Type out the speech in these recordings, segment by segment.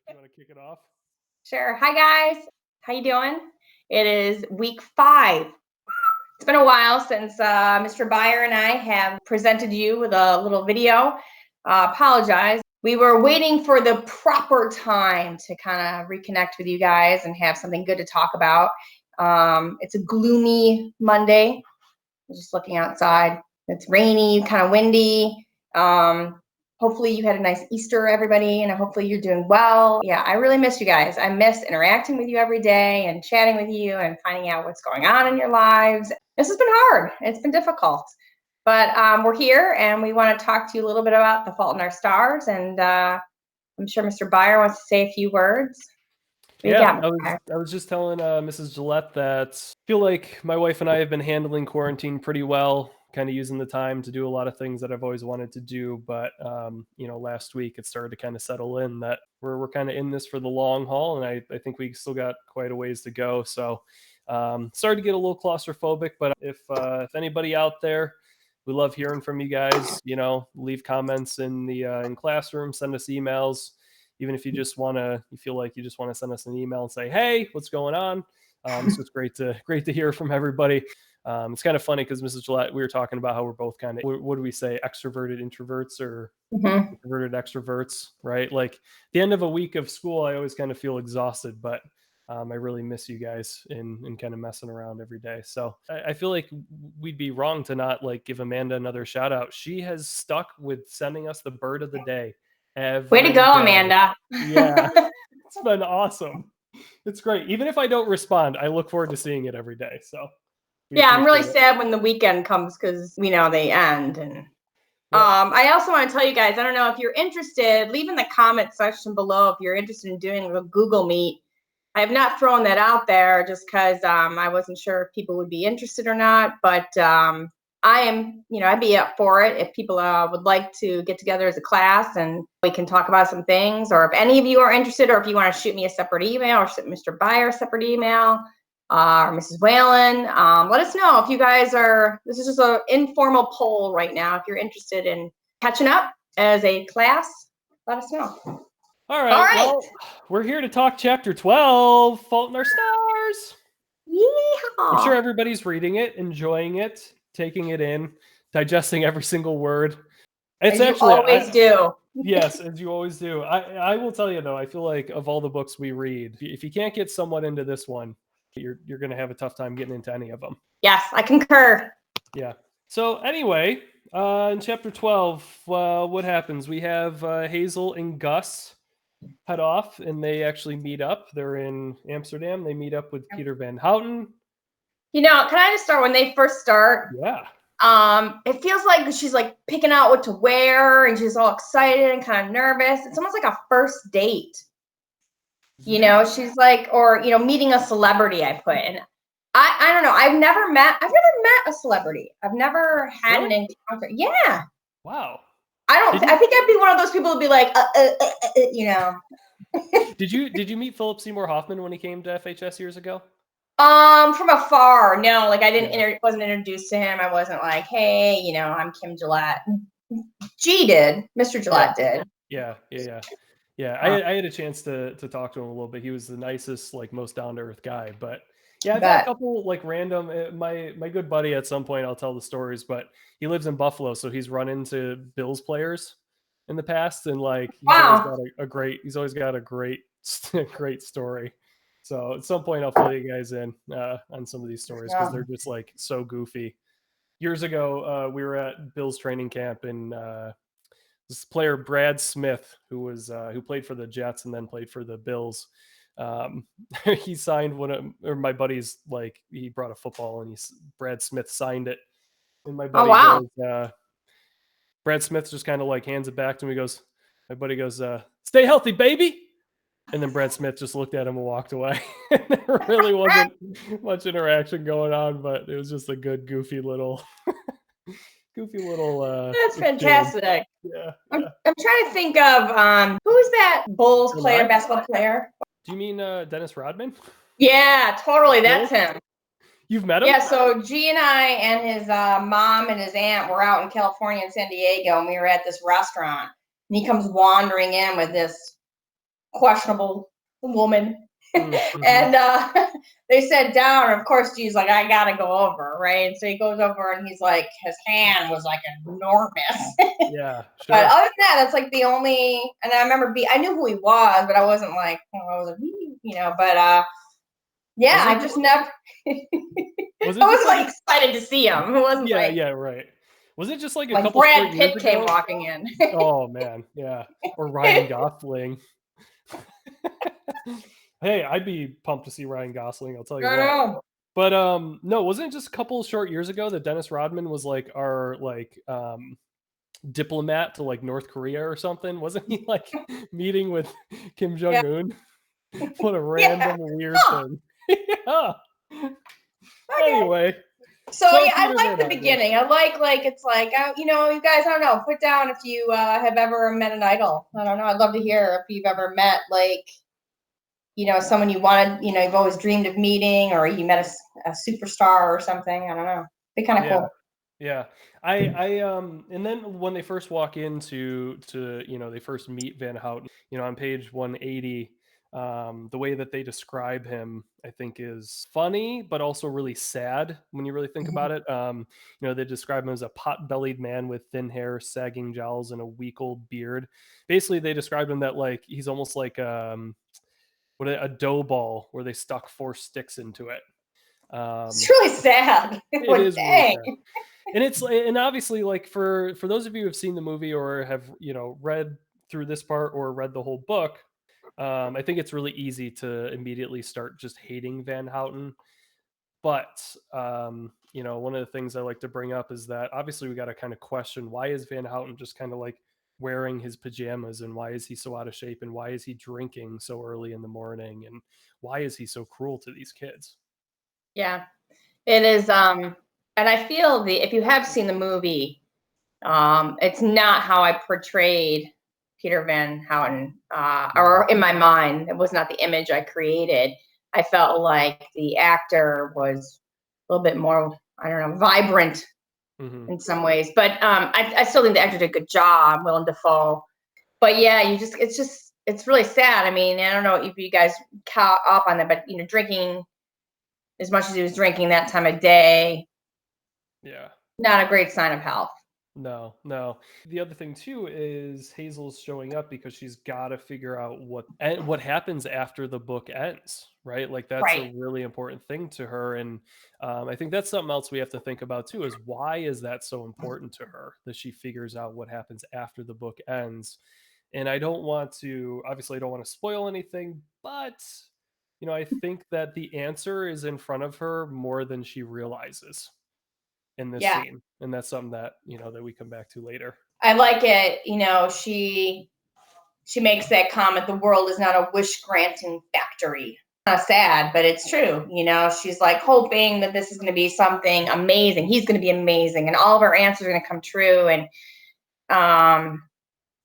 You want to kick it off? Sure. Hi, guys. How you doing? It is week 5. It's been a while since Mr. Baier and I have presented you with a little video. Apologize. We were waiting for the proper time to kind of reconnect with you guys and have something good to talk about. It's a gloomy Monday. I'm just looking outside. It's rainy, kind of windy. Hopefully you had a nice Easter, everybody, and hopefully you're doing well. Yeah, I really miss you guys. I miss interacting with you every day and chatting with you and finding out what's going on in your lives. This has been hard. It's been difficult. But we're here, and we want to talk to you a little bit about The Fault in Our Stars, and I'm sure Mr. Baier wants to say a few words. Yeah, I was just telling Mrs. Gillett that I feel like my wife and I have been handling quarantine pretty well, kind of using the time to do a lot of things that I've always wanted to do. But last week it started to kind of settle in that we're kind of in this for the long haul, and I think we still got quite a ways to go. So started to get a little claustrophobic. But if anybody out there, we love hearing from you guys. Leave comments in the in classroom, send us emails. Even if you feel like you just want to send us an email and say, hey, what's going on? So it's great to hear from everybody. It's kind of funny because Mrs. Gillette, we were talking about how we're both kind of, what do we say, extroverted introverts or introverted extroverts, right? Like the end of a week of school, I always kind of feel exhausted, but I really miss you guys in kind of messing around every day. So I feel like we'd be wrong to not like give Amanda another shout out. She has stuck with sending us the bird of the day. Way to go, Amanda. Yeah, it's been awesome. It's great. Even if I don't respond, I look forward to seeing it every day. So yeah, I'm really sad when the weekend comes because we know they end. And I also want to tell you guys, I don't know if you're interested, leave in the comment section below if you're interested in doing a Google Meet. I have not thrown that out there just because I wasn't sure if people would be interested or not, but I am, I'd be up for it if people would like to get together as a class and we can talk about some things, or if any of you are interested, or if you want to shoot me a separate email or Mr. Baier a separate email or Mrs. Whalen, let us know if you guys this is just an informal poll right now. If you're interested in catching up as a class, let us know. All right. Well, we're here to talk chapter 12, Fault in Our Stars. Yeehaw. I'm sure everybody's reading it, enjoying it, taking it in, digesting every single word. It's as actually, you always do. Yes, as you always do. I will tell you, though, I feel like of all the books we read, if you can't get someone into this one, you're going to have a tough time getting into any of them. Yes, I concur. Yeah. So anyway, in chapter 12, what happens? We have Hazel and Gus head off, and they actually meet up. They're in Amsterdam. They meet up with Peter Van Houten. Can I just start when they first start? Yeah. It feels like she's like picking out what to wear, and she's all excited and kind of nervous. It's almost like a first date. She's like, or meeting a celebrity. I put, and I don't know. I've never met a celebrity. I've never had an encounter. Yeah. Wow. I think I'd be one of those people who'd be like, Did you meet Philip Seymour Hoffman when he came to FHS years ago? From afar. No, like I didn't wasn't introduced to him. I wasn't like, hey, I'm Kim Gillette. G did. Mr. Gillette did. Yeah. I had a chance to talk to him a little bit. He was the nicest, like most down to earth guy. But yeah, I've got a couple like random. My good buddy at some point, I'll tell the stories, but he lives in Buffalo, so he's run into Bills players in the past, and like he's always got a great story. So at some point I'll fill you guys in on some of these stories because they're just like so goofy. Years ago, we were at Bills training camp, and this player Brad Smith, who played for the Jets and then played for the Bills, he signed my buddy's, like, he brought a football and Brad Smith signed it, and my buddy goes, Brad Smith just kind of like hands it back to me. My buddy goes, "Stay healthy, baby." And then Brad Smith just looked at him and walked away. There really wasn't much interaction going on, but it was just a good, goofy little. That's fantastic. Yeah. I'm trying to think of who's that Bulls player, basketball player? Do you mean Dennis Rodman? Yeah, totally. That's him. You've met him? Yeah. So G and I and his mom and his aunt were out in California and San Diego, and we were at this restaurant. And he comes wandering in with this questionable woman. Mm-hmm. And they sat down, and of course G's like, I gotta go over, right? And so he goes over, and he's like, his hand was like enormous. Yeah, sure. But other than that, that's like the only. And I remember I knew who he was, but I wasn't like, I was like, but yeah, I just never. Was it I wasn't just like excited to see him. It wasn't yeah, like yeah, right. Was it just like a like couple short Brad years Pitt came ago? walking in. Oh man, yeah. Or Ryan Gosling. Hey, I'd be pumped to see Ryan Gosling, I'll tell you what. No. But no, wasn't it just a couple short years ago that Dennis Rodman was like our like diplomat to like North Korea or something? Wasn't he like meeting with Kim Yeah. Jong-un? What a Yeah. random weird thing. Yeah. Okay. Anyway. So yeah, I Peter like Van the Houten. beginning. I like it's like you guys. I don't know. Put down if you have ever met an idol. I don't know. I'd love to hear if you've ever met like someone you wanted. You've always dreamed of meeting, or you met a superstar or something. I don't know. Be kind of cool. Yeah. I and then when they first walk into they first meet Van Houten, on page 180, the way that they describe him, I think, is funny, but also really sad when you really think about it. They describe him as a pot-bellied man with thin hair, sagging jowls, and a week old beard. Basically, they describe him that like he's almost like a dough ball where they stuck 4 sticks into it. It's really sad. It Like, is really dang. sad. And obviously, like for those of you who have seen the movie or have read through this part or read the whole book, I think it's really easy to immediately start just hating Van Houten. But one of the things I like to bring up is that obviously we got to kind of question, why is Van Houten just kind of like wearing his pajamas, and why is he so out of shape, and why is he drinking so early in the morning, and why is he so cruel to these kids? Yeah, it is. And I feel if you have seen the movie, it's not how I portrayed Peter Van Houten, or in my mind, it was not the image I created. I felt like the actor was a little bit more, I don't know, vibrant in some ways. But I still think the actor did a good job, Willem Dafoe. But yeah, it's really sad. I mean, I don't know if you guys caught up on that, but drinking as much as he was drinking that time of day, Yeah. not a great sign of health. No, no. The other thing too is Hazel's showing up because she's got to figure out what happens after the book ends, right? Like that's a Right. really important thing to her, and I think that's something else we have to think about too. Is why is that so important to her that she figures out what happens after the book ends? And I don't want to, obviously, I don't want to spoil anything, but I think that the answer is in front of her more than she realizes in this Yeah. scene, and that's something that that we come back to later. I like it. She makes that comment, the world is not a wish granting factory. Kind of sad, but it's true. She's like hoping that this is going to be something amazing. He's going to be amazing, and all of her answers are going to come true. And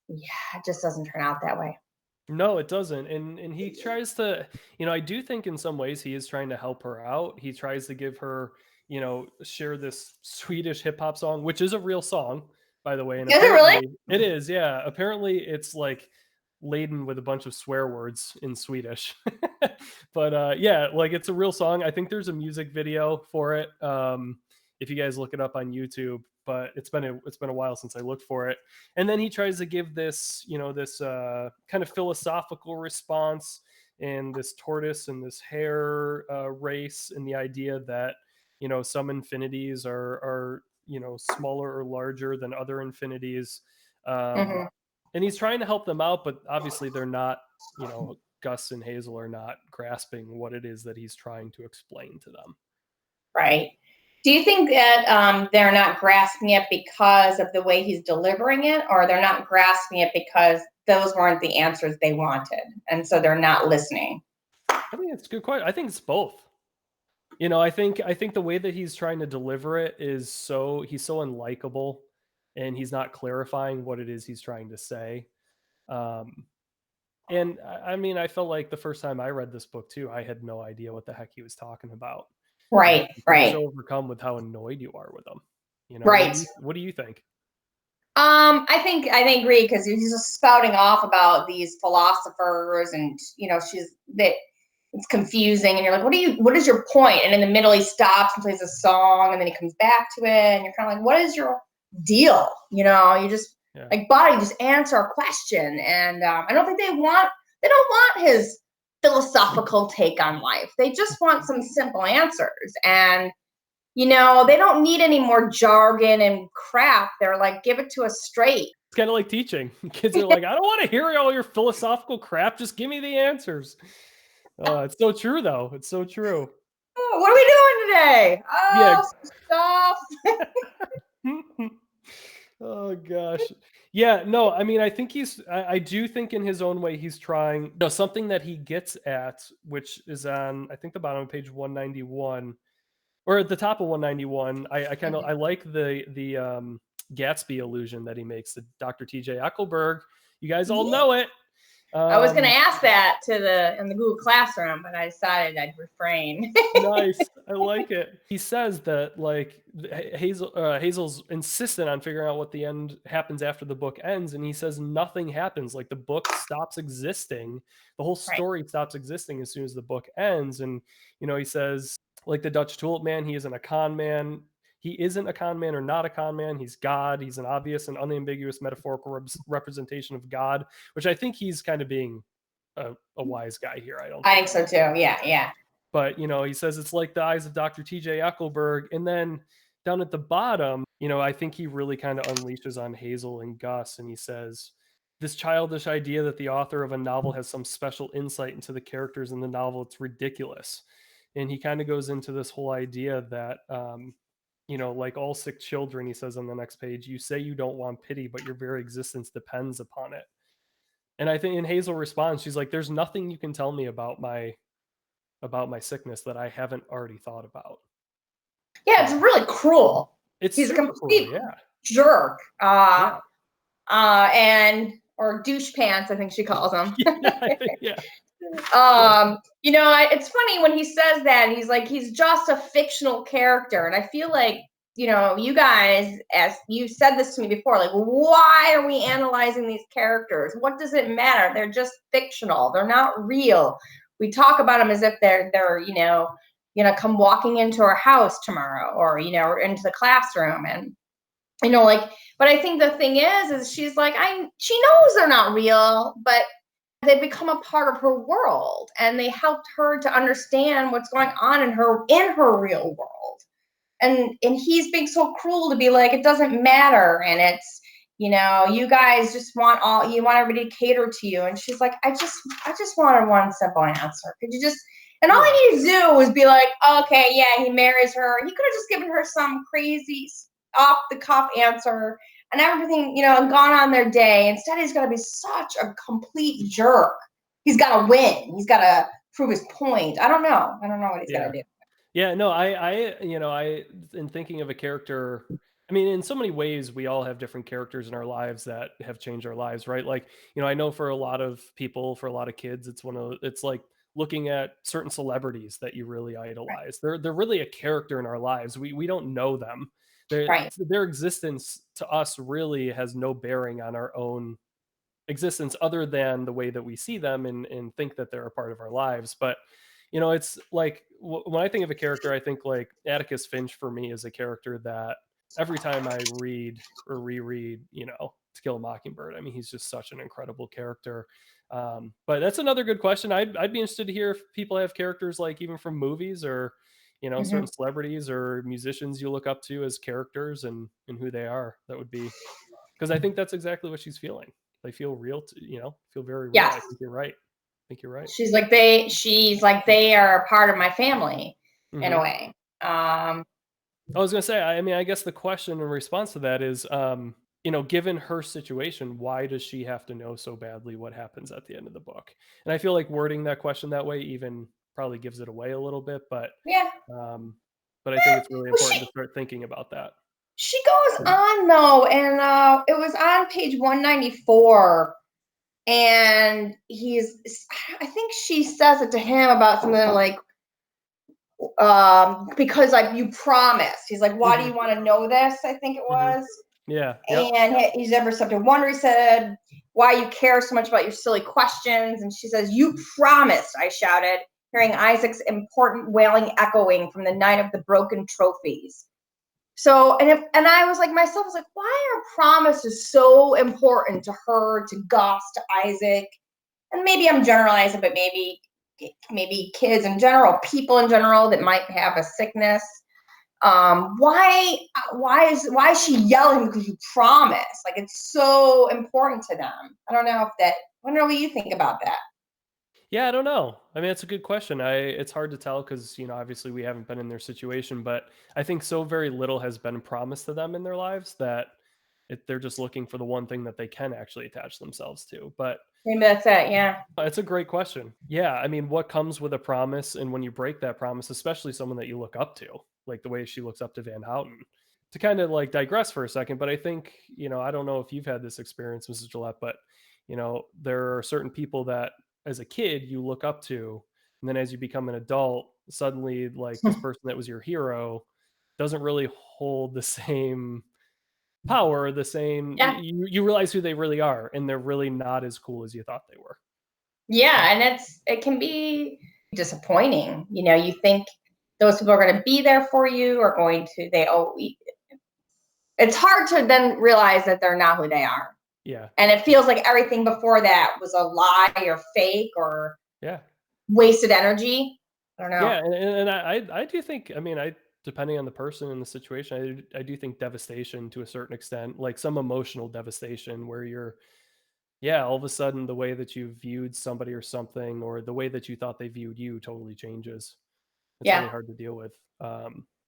yeah, it just doesn't turn out that way. No, it doesn't. And he tries to, I do think in some ways he is trying to help her out. He tries to give her, share this Swedish hip hop song, which is a real song, by the way. And Is it really? apparently it is, yeah. Apparently it's like laden with a bunch of swear words in Swedish. But yeah, like it's a real song. I think there's a music video for it. If you guys look it up on YouTube, but it's been a while since I looked for it. And then he tries to give this this kind of philosophical response, and this tortoise and this hare race, and the idea that some infinities are smaller or larger than other infinities, Mm-hmm. and he's trying to help them out, but obviously they're not. Gus and Hazel are not grasping what it is that he's trying to explain to them. Right. Do you think that they're not grasping it because of the way he's delivering it, or they're not grasping it because those weren't the answers they wanted, and so they're not listening? I think it's a good question. I think it's both. I think the way that he's trying to deliver it is he's so unlikable, and he's not clarifying what it is he's trying to say. Um, and I mean, I felt like the first time I read this book too, I had no idea what the heck he was talking about. Right. You're Right. so overcome with how annoyed you are with him. What do Right. you think? I agree, because he's just spouting off about these philosophers, and it's confusing, and you're like, what is your point? And in the middle, he stops and plays a song, and then he comes back to it, and you're kind of like, what is your deal? You just like, buddy, just answer a question. And I don't think they don't want his philosophical take on life. They just want some simple answers. And they don't need any more jargon and crap. They're like, give it to us straight. It's kind of like teaching. Kids are like, I don't want to hear all your philosophical crap. Just give me the answers. It's so true, though. It's so true. Oh, what are we doing today? Oh, stuff. Oh, gosh. Yeah, no, I mean, I think I do think in his own way, he's trying, something that he gets at, which is on, I think, the bottom of page 191, or at the top of 191. I like the Gatsby illusion that he makes, the Dr. TJ Eckelberg. You guys all know it. I was going to ask that in the Google Classroom, but I decided I'd refrain. Nice. I like it. He says that, like, Hazel's insistent on figuring out what the end happens after the book ends, and he says nothing happens. Like, the book stops existing. The whole story stops existing as soon as the book ends. And, he says, like the Dutch tulip man, he isn't a con man. He isn't a con man or not a con man. He's God. He's an obvious and unambiguous metaphorical representation of God, which I think he's kind of being a wise guy here. I think so too. Yeah. But, he says it's like the eyes of Dr. TJ Eckelberg. And then down at the bottom, I think he really kind of unleashes on Hazel and Gus. And he says, this childish idea that the author of a novel has some special insight into the characters in the novel, it's ridiculous. And he kind of goes into this whole idea that, like all sick children, he says on the next page, you say you don't want pity, but your very existence depends upon it. And I think in Hazel responds, she's like, there's nothing you can tell me about my sickness that I haven't already thought about. Yeah, it's really cruel. He's a complete jerk. Or douche pants, I think she calls him. It's funny when he says that, he's like, he's just a fictional character. And I feel like, you guys, as you said this to me before, like, why are we analyzing these characters? What does it matter? They're just fictional. They're not real. We talk about them as if they're come walking into our house tomorrow, or into the classroom. And but I think the thing is she's like, she knows they're not real, but they become a part of her world, and they helped her to understand what's going on in her real world. And he's being so cruel to be like, it doesn't matter, and it's, you guys just want everybody to cater to you. And she's like, I just wanted one simple answer. Could you just, and all I need to do was be like, okay, yeah, he marries her. He could have just given her some crazy off the cuff answer and everything, and gone on their day. Instead, he's got to be such a complete jerk. He's got to win. He's got to prove his point. I don't know what he's got to do. Yeah, no, I in thinking of a character, I mean, in so many ways, we all have different characters in our lives that have changed our lives, right? Like, I know for a lot of people, for a lot of kids, it's like looking at certain celebrities that you really idolize. They're really a character in our lives. We don't know them. Their existence to us really has no bearing on our own existence, other than the way that we see them and think that they're a part of our lives. But it's like, when I think of a character, I think like Atticus Finch for me is a character that every time I read or reread, To Kill a Mockingbird, I mean, he's just such an incredible character. But that's another good question. I'd be interested to hear if people have characters, like even from movies, or certain celebrities or musicians you look up to as characters, and who they are. That would be, because I think that's exactly what she's feeling. They feel real, feel very real. I think you're right. She's like, they are a part of my family in a way. I was gonna say, I mean, I guess the question in response to that is, given her situation, why does she have to know so badly what happens at the end of the book? And I feel like wording that question that way even probably gives it away a little bit, but I think it's really important to start thinking about that. She goes on though, and it was on page 194. And I think she says it to him about something like, because like, you promised. He's like, why do you want to know this? I think it was. Yeah. Yep. And he's ever subject to wonder. He said, why you care so much about your silly questions. And she says, you promised, I shouted, hearing Isaac's important wailing echoing from the night of the broken trophies. So, and I was like, myself, I was like, why are promises so important to her, to Gus, to Isaac? And maybe I'm generalizing, but maybe kids in general, people in general that might have a sickness. Why is she yelling because you promised? Like, it's so important to them. I don't know what you think about that. Yeah, I don't know. I mean, it's a good question. It's hard to tell because, obviously we haven't been in their situation, but I think so very little has been promised to them in their lives that they're just looking for the one thing that they can actually attach themselves to. But Maybe that's it. Yeah. it's a great question. Yeah, I mean, what comes with a promise, and when you break that promise, especially someone that you look up to, like the way she looks up to Van Houten. To kind of like digress for a second, but I think, I don't know if you've had this experience, Mrs. Gillette, but there are certain people that as a kid you look up to, and then as you become an adult, suddenly like this person that was your hero doesn't really hold the same power, the same Yeah. you realize who they really are, and they're really not as cool as you thought they were. Yeah, and it can be disappointing. You think those people are going to be there for you, or it's hard to then realize that they're not who they are. Yeah. And it feels like everything before that was a lie or fake or Yeah. wasted energy. I don't know. Yeah, and I do think, I mean, depending on the person and the situation, I do think devastation to a certain extent, like some emotional devastation where yeah, all of a sudden the way that you viewed somebody or something, or the way that you thought they viewed you totally changes. It's really Yeah. hard to deal with.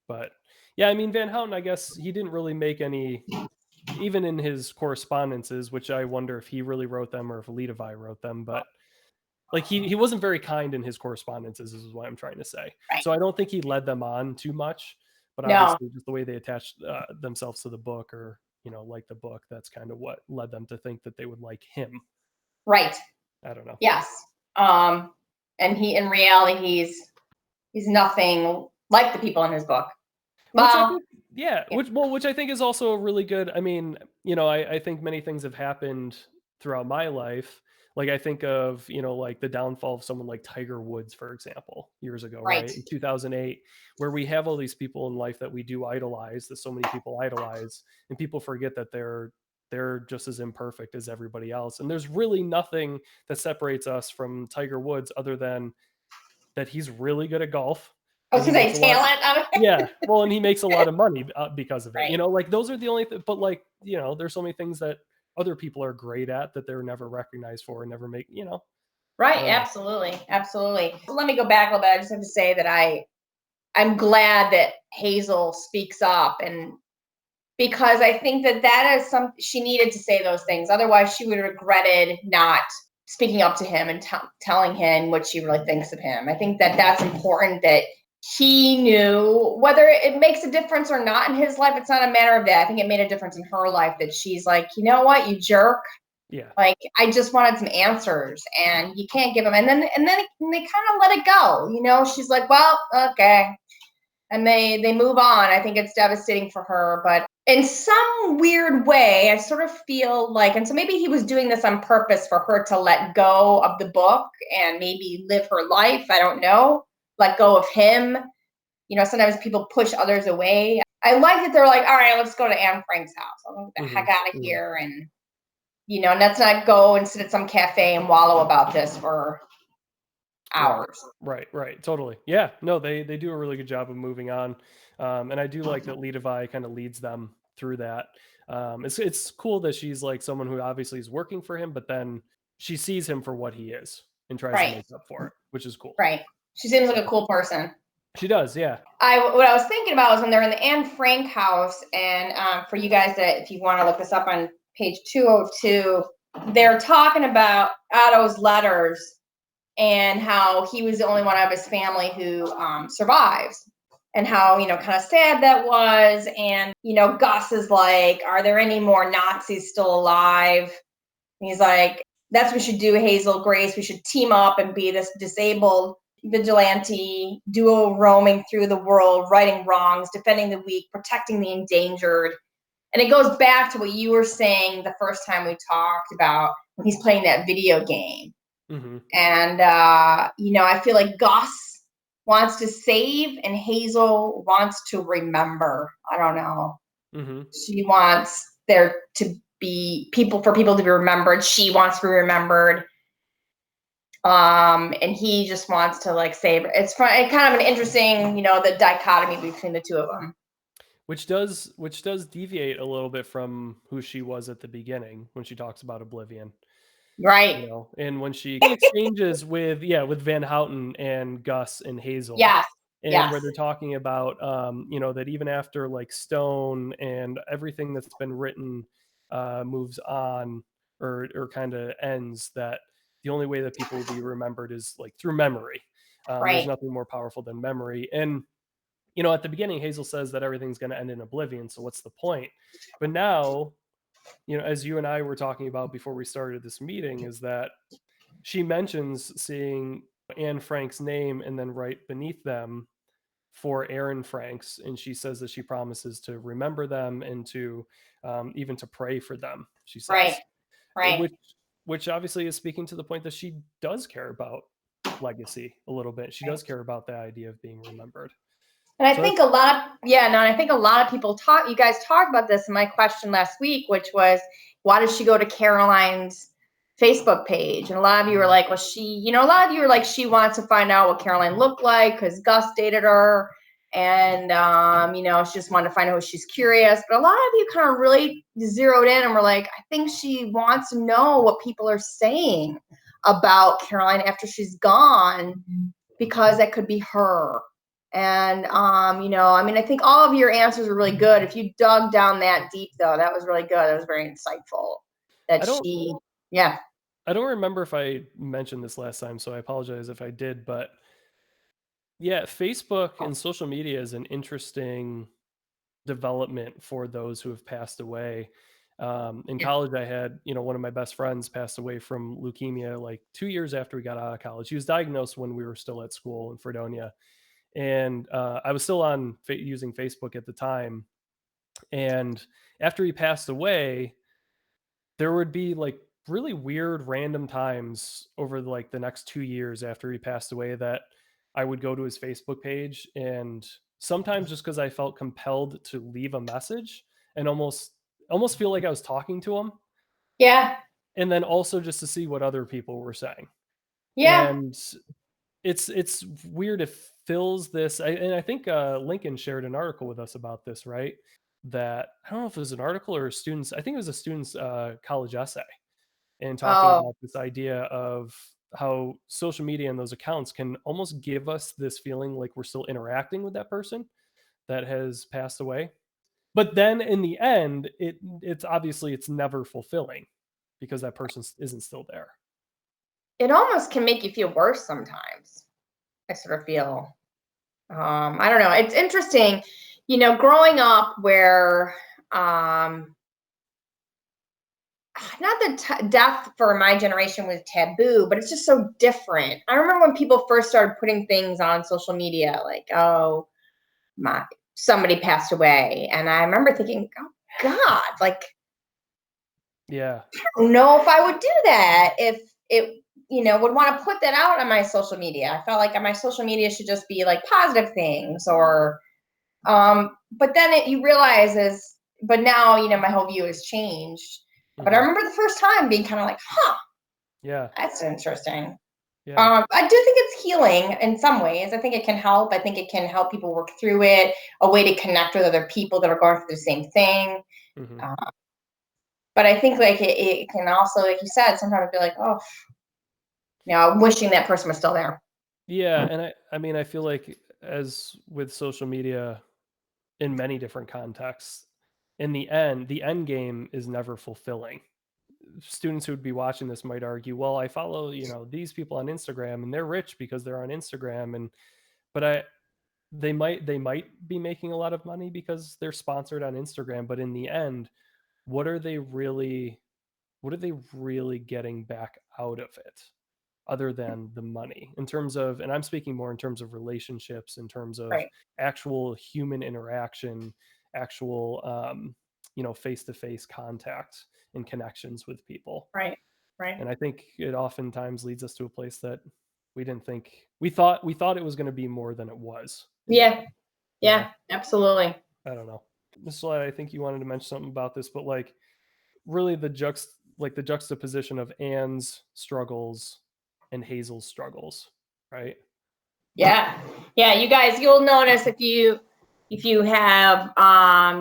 But yeah, I mean, Van Houten, I guess he didn't really make any, even in his correspondences, which I wonder if he really wrote them or if Levi wrote them, but like he wasn't very kind in his correspondences, is what I'm trying to say. Right. So I don't think he led them on too much, but No. obviously just the way they attached themselves to the book, or like the book, that's kind of what led them to think that they would like him. Right. I don't know. Yes. And in reality, he's nothing like the people in his book. Which I Well, think, yeah, yeah. which I think is also a really good. I mean, I think many things have happened throughout my life. Like I think of, like the downfall of someone like Tiger Woods, for example, years ago, Right. right? In 2008, where we have all these people in life that we do idolize, that so many people idolize, and people forget that they're just as imperfect as everybody else. And there's really nothing that separates us from Tiger Woods other than that he's really good at golf, I and was he going to makes a say lot. talent of it. Yeah, well, and he makes a lot of money because of it. Right. Like those are the only. But like there's so many things that other people are great at that they're never recognized for and never make. I Right. don't know. Absolutely. Absolutely. Let me go back a little bit. I just have to say that I'm glad that Hazel speaks up, and because I think that is she needed to say those things. Otherwise, she would have regretted not speaking up to him and telling him what she really thinks of him. I think that that's important, that he knew whether it makes a difference or not in his life. It's not a matter of that. I think it made a difference in her life, that she's like, you know what, you jerk. Yeah. Like, I just wanted some answers, and you can't give them. And then they kind of let it go. She's like, well, okay. And they move on. I think it's devastating for her, but in some weird way, I sort of feel like, and so maybe he was doing this on purpose for her to let go of the book and maybe live her life. I don't know. Let go of him. Sometimes people push others away. I like that they're like, all right, let's go to Anne Frank's house. I'll get the heck out of here. And, and let's not go and sit at some cafe and wallow about this for hours. Right. Totally. Yeah. No, they do a really good job of moving on, and I do like that Levi kind of leads them through that. It's cool that she's like someone who obviously is working for him, but then she sees him for what he is and tries to Right. make up for it, which is cool. Right. She seems like a cool person. She does, yeah. What I was thinking about was when they're in the Anne Frank house, and for you guys that if you want to look this up on page 202, they're talking about Otto's letters and how he was the only one of his family who survives, and how kind of sad that was. And Gus is like, are there any more Nazis still alive? And he's like, that's what we should do, Hazel, Grace. We should team up and be this disabled vigilante duo roaming through the world, righting wrongs, defending the weak, protecting the endangered. And it goes back to what you were saying the first time we talked about when he's playing that video game. Mm-hmm. And, I feel like Gus wants to save and Hazel wants to remember. I don't know. Mm-hmm. She wants there to be for people to be remembered. She wants to be remembered. And he just wants to like save. It's kind of an interesting, the dichotomy between the two of them. Which does deviate a little bit from who she was at the beginning when she talks about oblivion. Right. And when she exchanges with Van Houten and Gus and Hazel. Yes. And where they're talking about that even after like Stone and everything that's been written moves on or kind of ends, that the only way that people will be remembered is like through memory. There's nothing more powerful than memory. And at the beginning, Hazel says that everything's going to end in oblivion, so what's the point? But now, as you and I were talking about before we started this meeting, is that she mentions seeing Anne Frank's name and then right beneath them for Aaron Franks, and she says that she promises to remember them and to even to pray for them. She says, Right. which obviously is speaking to the point that she does care about legacy a little bit. She does care about the idea of being remembered. And I think I think a lot of people you guys talked about this in my question last week, which was, why does she go to Caroline's Facebook page? And a lot of you were like, well, a lot of you were like, she wants to find out what Caroline looked like because Gus dated her. And, she just wanted to find out who she's curious. But a lot of you kind of really zeroed in and were like, I think she wants to know what people are saying about Caroline after she's gone, because that could be her. And, I think all of your answers were really good. If you dug down that deep, though, that was really good. That was very insightful. I don't remember if I mentioned this last time, so I apologize if I did. But yeah, Facebook and social media is an interesting development for those who have passed away. In college, I had, one of my best friends passed away from leukemia like 2 years after we got out of college. He was diagnosed when we were still at school in Fredonia. And I was still on using Facebook at the time. And after he passed away, there would be like really weird random times over like the next 2 years after he passed away that I would go to his Facebook page, and sometimes just because I felt compelled to leave a message and almost feel like I was talking to him. Yeah. And then also just to see what other people were saying. Yeah. And it's weird. It fills this, and I think Lincoln shared an article with us about this, right? That I don't know if it was an article or students. I think it was a student's college essay, and talking about this idea of how social media and those accounts can almost give us this feeling like we're still interacting with that person that has passed away. But then in the end, it's obviously it's never fulfilling because that person isn't still there. It almost can make you feel worse sometimes. I sort of feel, I don't know. It's interesting, growing up where, not that death for my generation was taboo, but it's just so different. I remember when people first started putting things on social media, like, oh, somebody passed away. And I remember thinking, oh God, like, Yeah. I don't know if I would do that if it, would want to put that out on my social media. I felt like my social media should just be like positive things or, but then you realize but now, my whole view has changed. But I remember the first time being kind of like, huh, Yeah. that's interesting. Yeah. I do think it's healing in some ways. I think it can help. I think it can help people work through it, a way to connect with other people that are going through the same thing. But I think like it can also, like you said, sometimes be like, oh, I'm wishing that person was still there. Yeah, and I mean, I feel like as with social media in many different contexts, in the end game is never fulfilling. Students who would be watching this might argue, well, I follow, these people on Instagram and they're rich because they're on Instagram, and but they might be making a lot of money because they're sponsored on Instagram, but in the end, what are they really getting back out of it? Other than the money, in terms of, and I'm speaking more in terms of relationships, in terms of Right. actual human interaction, actual face-to-face contact and connections with people. Right. Right. And I think it oftentimes leads us to a place that we didn't think we thought it was going to be more than it was. Yeah. Yeah. Yeah. Absolutely. I don't know. Miss Light, I think you wanted to mention something about this, but like really the juxtaposition of Anne's struggles and Hazel's struggles, right? Yeah. Yeah. You guys, you'll notice if you have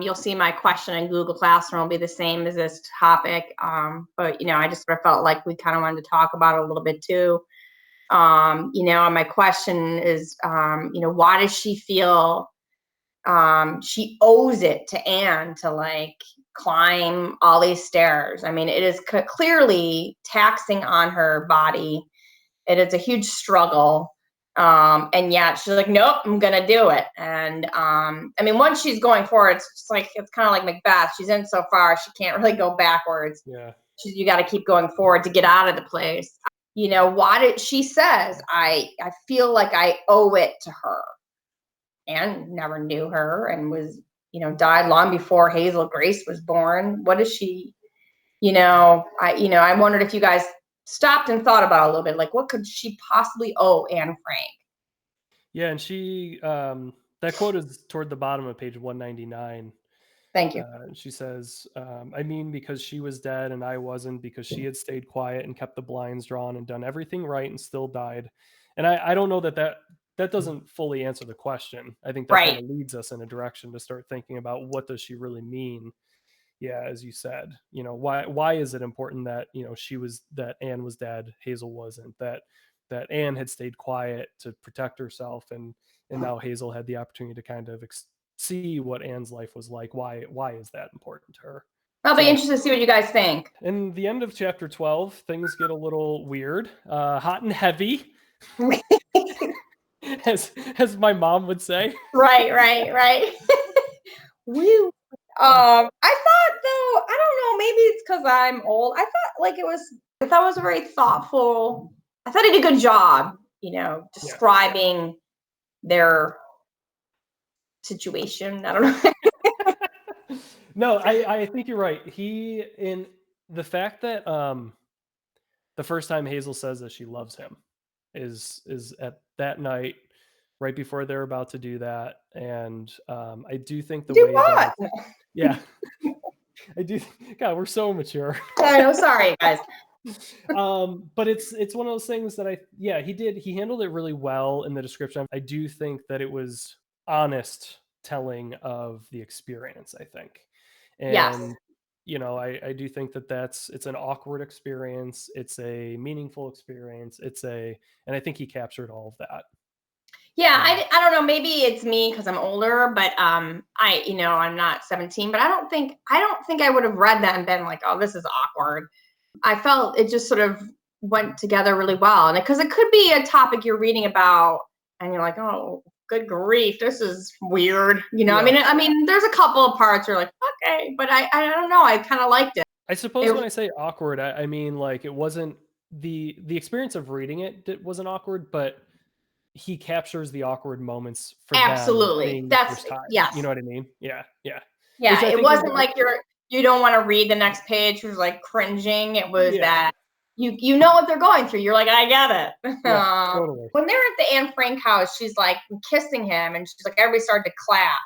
you'll see my question in Google Classroom will be the same as this topic. But I just sort of felt like we kind of wanted to talk about it a little bit too. My question is, why does she feel she owes it to Anne to like climb all these stairs? I mean, it is clearly taxing on her body. It is a huge struggle. And yet she's like, nope, I'm gonna do it. And I mean, once she's going forward, it's kind of like Macbeth. She's in so far, she can't really go backwards. Yeah. You got to keep going forward to get out of the place. Why did she says, I feel like I owe it to her. And never knew her and was, died long before Hazel Grace was born. What is she, I wondered if you guys stopped and thought about it a little bit, like what could she possibly owe Anne Frank? Yeah, and she that quote is toward the bottom of page 199. Thank you. She says, I mean, because she was dead and I wasn't, because she had stayed quiet and kept the blinds drawn and done everything right and still died. And I don't know that doesn't fully answer the question. I think that Right. kind of leads us in a direction to start thinking about what does she really mean? Yeah, as you said, why is it important that, that Anne was dead, Hazel wasn't, that Anne had stayed quiet to protect herself, and now Hazel had the opportunity to kind of see what Anne's life was like. Why is that important to her? I'll be interested to see what you guys think. In the end of chapter 12, things get a little weird, hot and heavy, as my mom would say. Right. Woo. I thought though, I don't know, maybe it's because I'm old. I thought it was a very thoughtful. I thought he did a good job, describing their situation. I don't know. No, I think you're right. In the fact that the first time Hazel says that she loves him is at that night right before they're about to do that, and I do think the do way what? that yeah, I do. God, we're so mature. I know. Sorry, guys. But it's one of those things that he handled it really well in the description. I do think that it was honest telling of the experience, I think. And Yes. I do think that it's an awkward experience, it's a meaningful experience, and I think he captured all of that. Yeah, I don't know, maybe it's me because I'm older, but I'm not 17, but I don't think I would have read that and been like, oh, this is awkward. I felt it just sort of went together really well. And because it could be a topic you're reading about and you're like, oh, good grief, this is weird. Yeah. I mean, there's a couple of parts where you're like, okay, but I don't know, I kind of liked it. I suppose when I say awkward, I mean like it wasn't the experience of reading it wasn't awkward, but he captures the awkward moments for Absolutely. them being That's the first time. yes. You know what I mean? Yeah. Yeah, it wasn't like you don't want to read the next page. It was like cringing. It was that you know what they're going through. You're like, I get it. Yeah, totally. When they're at the Anne Frank house, she's like kissing him, and she's like, everybody started to clap.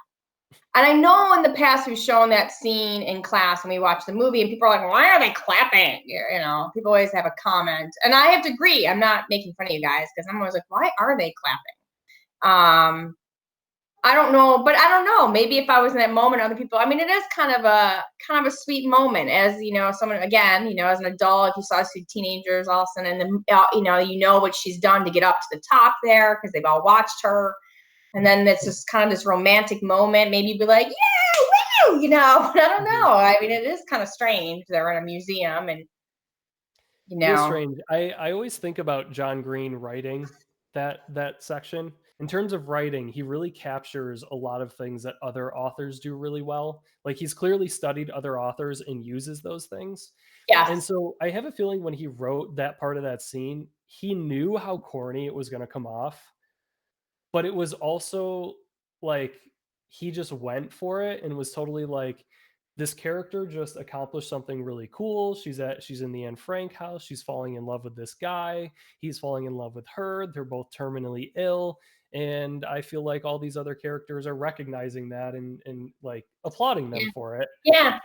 And I know in the past we've shown that scene in class when we watch the movie, and people are like, why are they clapping? People always have a comment, and I have to agree. I'm not making fun of you guys because I'm always like, why are they clapping? I don't know, but I don't know. Maybe if I was in that moment, other people. I mean, it is kind of a sweet moment, as someone again, as an adult. If you saw two teenagers all of a sudden, and then what she's done to get up to the top there because they've all watched her, and then it's just kind of this romantic moment. Maybe you'd be like, yeah, woo, But I don't know. I mean, it is kind of strange. They're in a museum, and It is strange. I always think about John Green writing that section. In terms of writing, he really captures a lot of things that other authors do really well. Like he's clearly studied other authors and uses those things. Yes. And so I have a feeling when he wrote that part of that scene, he knew how corny it was going to come off, but it was also like he just went for it and was totally like, this character just accomplished something really cool. She's in the Anne Frank house. She's falling in love with this guy. He's falling in love with her. They're both terminally ill. And I feel like all these other characters are recognizing that and like applauding them Yeah. for it. Yeah.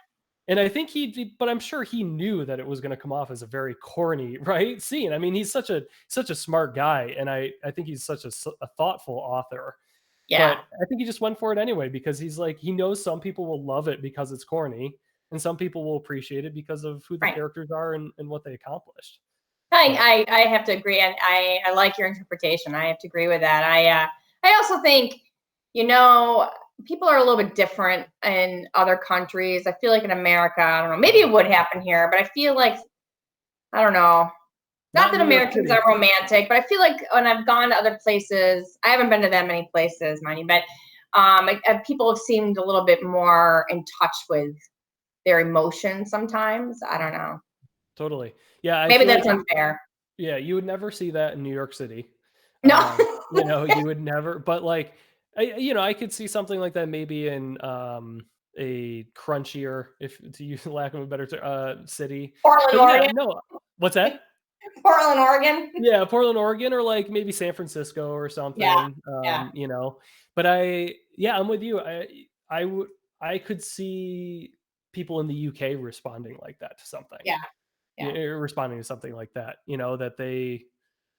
And I think but I'm sure he knew that it was going to come off as a very corny, right, scene. I mean, he's such a smart guy, and I think he's such a thoughtful author. Yeah. But I think he just went for it anyway because he's like, he knows some people will love it because it's corny, and some people will appreciate it because of who the Right. characters are and what they accomplished. I have to agree, and I like your interpretation. I have to agree with that. I also think, people are a little bit different in other countries. I feel like in America, I don't know, maybe it would happen here, but I feel like, I don't know, not that in New York Americans City. are romantic, but I feel like when I've gone to other places, I haven't been to that many places, mind you, but people have seemed a little bit more in touch with their emotions sometimes. I don't know. Totally. Yeah, I Maybe feel that's like unfair. you would never see that in New York City. No. You would never, but like, I could see something like that maybe in a crunchier, if to use lack of a better city. Portland, But yeah, Oregon. no, what's that? Portland, Oregon. Yeah, Portland, Oregon, or like maybe San Francisco or Yeah. something. Yeah. But I'm with you. I could see people in the UK responding like that to something. Yeah. Yeah. Responding to something like that. That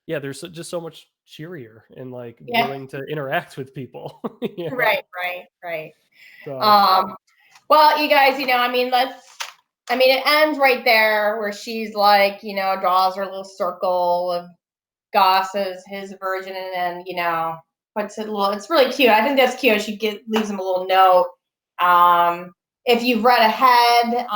they're just so much cheerier and like Yeah. willing to interact with people. Right. So Well, you guys, it ends right there where she's like, draws her little circle of Goss as his version, and then, puts it a little, it's really cute. I think that's cute. She leaves him a little note. If you've read ahead,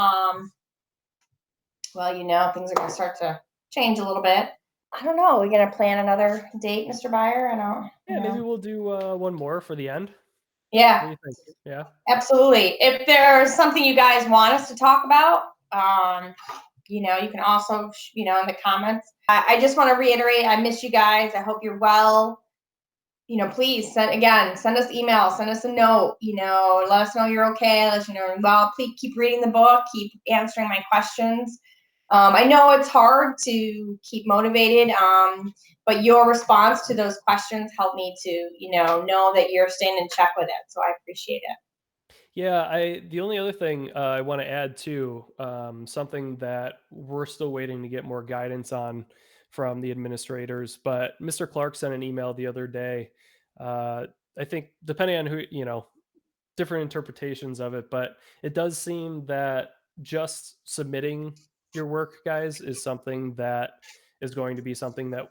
things are going to start to change a little bit. I don't know. We're going to plan another date, Mr. Baier? I don't. yeah, maybe we'll do one more for the end. Yeah. What do you think? Yeah. Absolutely. If there's something you guys want us to talk about, you can also, in the comments. I just want to reiterate, I miss you guys. I hope you're well. Please send us email, send us a note, let us know you're okay. Let us know, well, please keep reading the book, keep answering my questions. I know it's hard to keep motivated, but your response to those questions helped me to, know that you're staying in check with it. So I appreciate it. Yeah, the only other thing I want to add too, something that we're still waiting to get more guidance on from the administrators, but Mr. Clark sent an email the other day. I think depending on who, different interpretations of it, but it does seem that just submitting your work, guys, is something that is going to be something that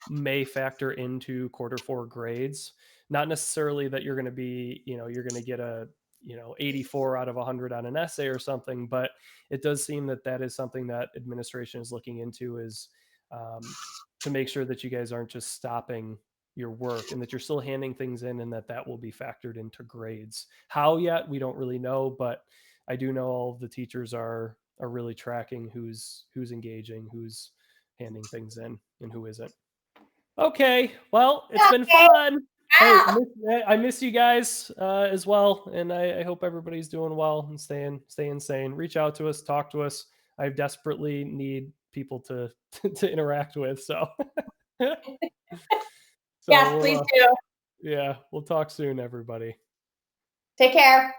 may factor into Q4 grades. Not necessarily that you're going to be, you're going to get a 84 out of 100 on an essay or something, but it does seem that is something that administration is looking into, is to make sure that you guys aren't just stopping your work and that you're still handing things in, and that will be factored into grades. How yet, we don't really know, but I do know all of the teachers are really tracking who's engaging, who's handing things in, and who isn't. Okay, well, it's been fun. Hey, I miss you guys as well, and I hope everybody's doing well and staying sane. Reach out to us, talk to us. I desperately need people to to interact with. So, Yes, please do. Yeah, we'll talk soon, everybody. Take care.